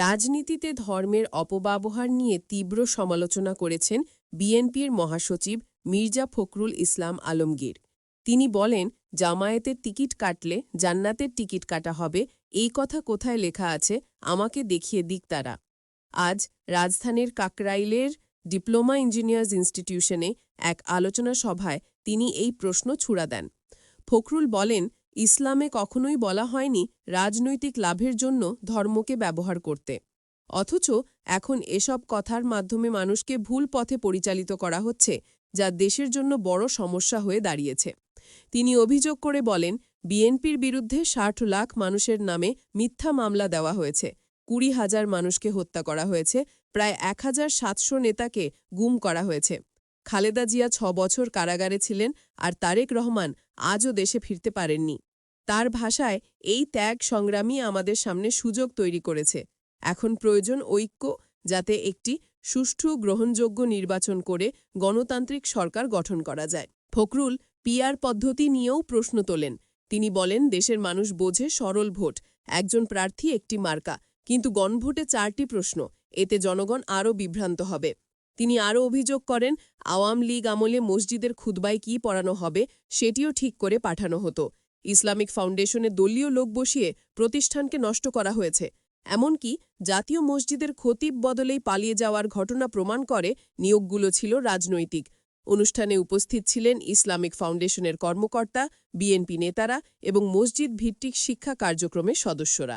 রাজনীতিতে ধর্মের অপব্যবহার নিয়ে তীব্র সমালোচনা করেছেন বিএনপির মহাসচিব মির্জা ফখরুল ইসলাম আলমগীর। তিনি বলেন, জামায়াতের টিকিট কাটলে জান্নাতের টিকিট কাটা হবে, এই কথা কোথায় লেখা আছে আমাকে দেখিয়ে দিক তারা। আজ রাজধানীর কাকরাইলের ডিপ্লোমা ইঞ্জিনিয়ার্স ইনস্টিটিউশনে এক আলোচনা সভায় তিনি এই প্রশ্ন ছুড়া দেন। ফখরুল বলেন, ইসলামে কখনোই বলা হয়নি রাজনৈতিক লাভের জন্য ধর্মকে ব্যবহার করতে। অথচ এখন এসব কথার মাধ্যমে মানুষকে ভুল পথে পরিচালিত করা হচ্ছে, যা দেশের জন্য বড় সমস্যা হয়ে দাঁড়িয়েছে। তিনি অভিযোগ করে বলেন, বিএনপির বিরুদ্ধে ৬০ লাখ মানুষের নামে মিথ্যা মামলা দেওয়া হয়েছে, ২০,০০০ মানুষকে হত্যা করা হয়েছে, প্রায় ১,৭০০ নেতাকে গুম করা হয়েছে। খালেদা জিয়া ৬ বছর কারাগারে ছিলেন, আর তারেক রহমান আজও দেশে ফিরতে পারেননি। তার ভাষায়, এই ত্যাগ সংগ্রামই আমাদের সামনে সুযোগ তৈরি করেছে। এখন প্রয়োজন ঐক্য, যাতে একটি সুষ্ঠু গ্রহণযোগ্য নির্বাচন করে গণতান্ত্রিক সরকার গঠন করা যায়। ফখরুল পিআর পদ্ধতি নিয়েও প্রশ্ন তোলেন। তিনি বলেন, দেশের মানুষ বোঝে সরল ভোট, একজন প্রার্থী একটি মার্কা, কিন্তু গণভোটে ৪টি প্রশ্ন, এতে জনগণ আরও বিভ্রান্ত হবে। তিনি আরও অভিযোগ করেন, আওয়ামী লীগ আমলে মসজিদের খুতবায় কী পড়ানো হবে সেটিও ঠিক করে পাঠানো হতো। ইসলামিক ফাউন্ডেশনে দলীয় লোক বসিয়ে প্রতিষ্ঠানকে নষ্ট করা হয়েছে। এমনকি জাতীয় মসজিদের খতিব বদলেই পালিয়ে যাওয়ার ঘটনা প্রমাণ করে নিয়োগগুলো ছিল রাজনৈতিক। অনুষ্ঠানে উপস্থিত ছিলেন ইসলামিক ফাউন্ডেশনের কর্মকর্তা, বিএনপি নেতারা এবং মসজিদ ভিত্তিক শিক্ষা কার্যক্রমের সদস্যরা।